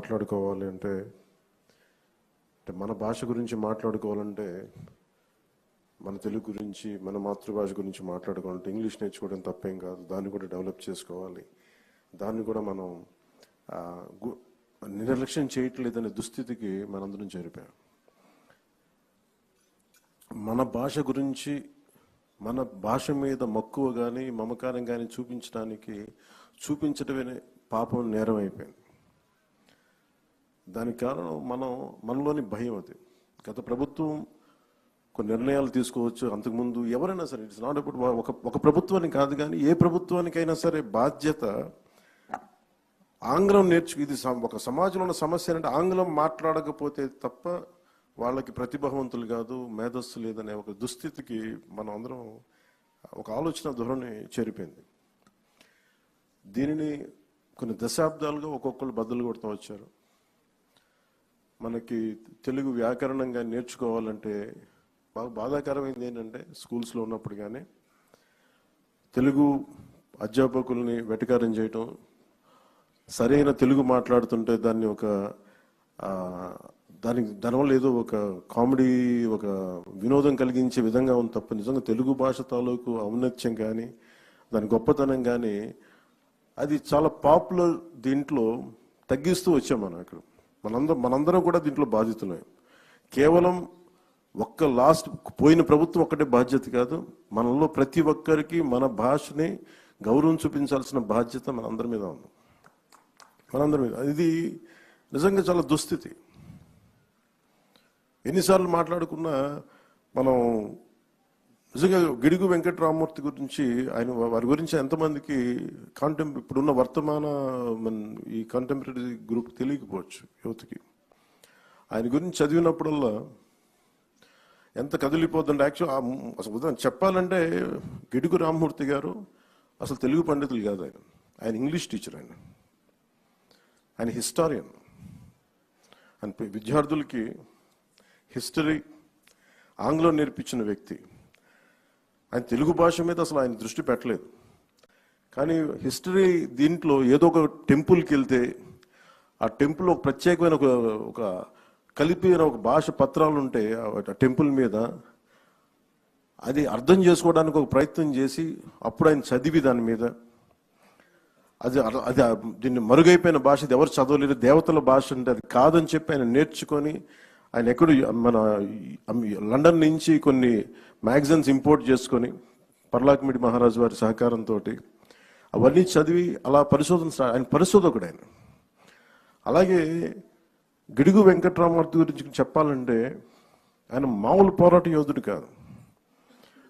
మాట్లాడుకోవాలి అంటే మన భాష గురించి మాట్లాడుకోవాలంటే మన తెలుగు గురించి మన మాతృభాష గురించి మాట్లాడుకోవాలంటే ఇంగ్లీష్ నేర్చుకోవడం తప్పేం కాదు. దాన్ని కూడా డెవలప్ చేసుకోవాలి. దాన్ని కూడా మనం నిర్లక్ష్యం చేయట్లేదనే దుస్థితికి మనందరం చేరిపోయాం. మన భాష గురించి మన భాష మీద మక్కువ కానీ మమకారం కానీ చూపించడమే పాపం, నేరం అయిపోయింది. దానికి కారణం మనలోని భయం. అది గత ప్రభుత్వం కొన్ని నిర్ణయాలు తీసుకోవచ్చు. అంతకుముందు ఎవరైనా సరే, ఇట్స్ నాట్ అబౌట్ ఒక ప్రభుత్వానికి కాదు, కానీ ఏ ప్రభుత్వానికైనా సరే బాధ్యత ఆంగ్లం ఇది ఒక సమాజంలో ఉన్న సమస్య అంటే ఆంగ్లం మాట్లాడకపోతే తప్ప వాళ్ళకి ప్రతిభావంతులు కాదు, మేధస్సు లేదనే ఒక దుస్థితికి మనం అందరం ఒక ఆలోచన ధోరణి చేరిపోయింది. దీనిని కొన్ని దశాబ్దాలుగా ఒక్కొక్కరు బద్దలు కొడుతూ వచ్చారు. మనకి తెలుగు వ్యాకరణంగా నేర్చుకోవాలంటే బాగా బాధాకరమైంది ఏంటంటే, స్కూల్స్లో ఉన్నప్పుడు కానీ తెలుగు అధ్యాపకుల్ని వెటకారం చేయటం, సరైన తెలుగు మాట్లాడుతుంటే దానివల్ల ఏదో ఒక కామెడీ, ఒక వినోదం కలిగించే విధంగా ఉంది తప్ప నిజంగా తెలుగు భాష తాలూకు ఔన్నత్యం కానీ దాని గొప్పతనం కానీ అది చాలా పాపులర్ దీంట్లో తగ్గిస్తూ వచ్చాం. మనం ఇక్కడ మనందరం కూడా దీంట్లో బాధితులే. కేవలం పోయిన ప్రభుత్వం ఒక్కటే బాధ్యత కాదు, మనలో ప్రతి ఒక్కరికి మన భాషని గౌరవం చూపించాల్సిన బాధ్యత మనందరి మీద ఉంది. ఇది నిజంగా చాలా దుస్థితి. ఎన్నిసార్లు మాట్లాడుకున్నా మనం నిజంగా గిడుగు వెంకటరామమూర్తి గురించి వారి గురించి ఎంతమందికి ఇప్పుడున్న వర్తమాన ఈ కంటెంపరీ గ్రూప్ తెలియకపోవచ్చు యువతకి. ఆయన గురించి చదివినప్పుడల్లా ఎంత కదిలిపోతుంటే, అసలు ఉదాహరణ చెప్పాలంటే గిడుగు రామమూర్తి గారు అసలు తెలుగు పండితులు కాదు. ఆయన ఇంగ్లీష్ టీచర్. ఆయన హిస్టారియన్. ఆయన విద్యార్థులకి హిస్టరీ, ఆంగ్లం నేర్పించిన వ్యక్తి. ఆయన తెలుగు భాష మీద అసలు ఆయన దృష్టి పెట్టలేదు. కానీ హిస్టరీ దీంట్లో ఏదో ఒక టెంపుల్కి వెళ్తే ఆ టెంపుల్ ఒక ప్రత్యేకమైన ఒక కలిపిన ఒక భాష పత్రాలు ఉంటే ఆ టెంపుల్ మీద అది అర్థం చేసుకోవడానికి ఒక ప్రయత్నం చేసి అప్పుడు ఆయన చదివి దాని మీద అది దీన్ని మరుగైపోయిన భాష, ఇది ఎవరు చదవలేరు, దేవతల భాష అంటే అది కాదని చెప్పి ఆయన నేర్చుకొని ఆయన మన లండన్ నుంచి కొన్ని మ్యాగజైన్స్ ఇంపోర్ట్ చేసుకొని పర్లాకిమిడి మహారాజు వారి సహకారంతో అవన్నీ చదివి అలా ఆయన పరిశోధకుడు. అలాగే గిడుగు వెంకటరామమూర్తి గురించి చెప్పాలంటే ఆయన మామూలు పోరాట యోధుడు కాదు.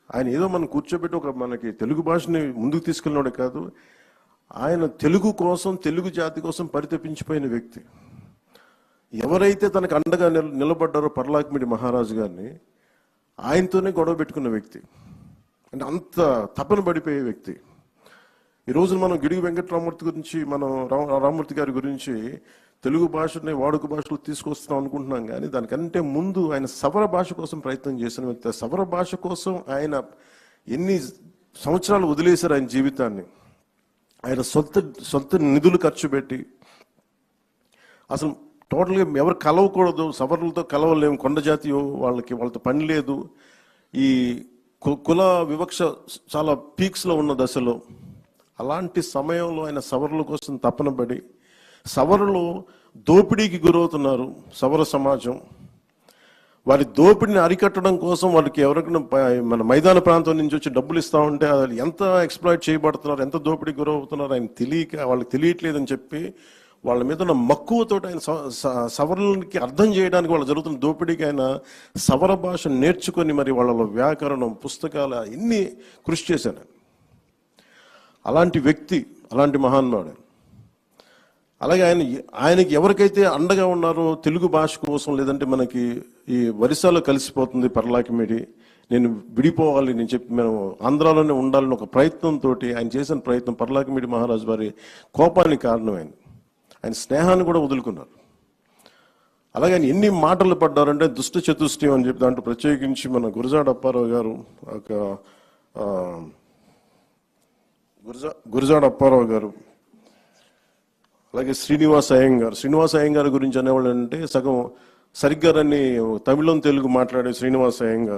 ఆయన ఏదో మనం కూర్చోబెట్టి మనకి తెలుగు భాషని ముందుకు తీసుకెళ్ళినోడే కాదు, ఆయన తెలుగు కోసం, తెలుగు జాతి కోసం పరితపించిపోయిన వ్యక్తి. ఎవరైతే తనకు అండగా నిలబడ్డారో పర్లాకిమిడి మహారాజు గారిని ఆయనతోనే గొడవ పెట్టుకున్న వ్యక్తి. అంటే అంత తపన పడిపోయే వ్యక్తి. ఈ రోజున మనం గిడుగు వెంకటరామమూర్తి గురించి, మనం రామమూర్తి గారి గురించి తెలుగు భాషని వాడుక భాషలో తీసుకొస్తున్నాం అనుకుంటున్నాం, కానీ దానికంటే ముందు ఆయన సవర భాష కోసం ప్రయత్నం చేసిన వ్యక్తి. సవర భాష కోసం ఆయన ఎన్ని సంవత్సరాలు వదిలేశారు ఆయన జీవితాన్ని. ఆయన సొంత నిధులు ఖర్చు పెట్టి అసలు టోటల్గా ఎవరు కలవకూడదు, సవర్లతో కలవలేము, కొండ జాతి వాళ్ళతో పని లేదు, ఈ కుల వివక్ష చాలా పీక్స్లో ఉన్న దశలో, అలాంటి సమయంలో ఆయన సవర్ల కోసం తపన పడి, సవరులు దోపిడీకి గురవుతున్నారు సవర సమాజం, వారి దోపిడిని అరికట్టడం కోసం వాళ్ళకి ఎవరికైనా మన మైదాన ప్రాంతం నుంచి వచ్చి డబ్బులు ఇస్తా ఉంటే అది ఎంత ఎక్స్ప్లాయిట్ చేయబడుతున్నారు, ఎంత దోపిడీకి గురవుతున్నారు ఆయన వాళ్ళకి తెలియట్లేదని చెప్పి వాళ్ళ మీద ఉన్న మక్కువతో ఆయన సవరులకి అర్థం చేయడానికి వాళ్ళు జరుగుతున్న దోపిడీకి ఆయన సవర భాష నేర్చుకొని మరి వాళ్ళలో వ్యాకరణం, పుస్తకాలు ఇన్ని కృషి చేశాను. అలాంటి వ్యక్తి, అలాంటి మహానుభావుడు. అలాగే ఆయనకి ఎవరికైతే అండగా ఉన్నారో తెలుగు భాష కోసం, లేదంటే మనకి ఈ వరిసాలో కలిసిపోతుంది పర్లాకిమిడి, నేను విడిపోవాలి, నేను చెప్పి మేము ఆంధ్రాలోనే ఉండాలని ఒక ప్రయత్నంతో ఆయన చేసిన ప్రయత్నం పర్లాకిమిడి మహారాజు వారి కోపానికి కారణమైంది. ఆయన స్నేహాన్ని కూడా వదులుకున్నారు. అలాగే ఆయన ఎన్ని మాటలు పడ్డారంటే దుష్ట చతుష్టయం అని చెప్పి దాంట్లో ప్రత్యేకించి మన గురజాడ అప్పారావు గారు గురజాడ అప్పారావు గారు అలాగే శ్రీనివాస్ అయ్యంగార్ గురించి అనేవాళ్ళు అంటే సగం సరిగ్గా రన్ని తమిళం తెలుగు మాట్లాడే శ్రీనివాస్ అయ్యంగార్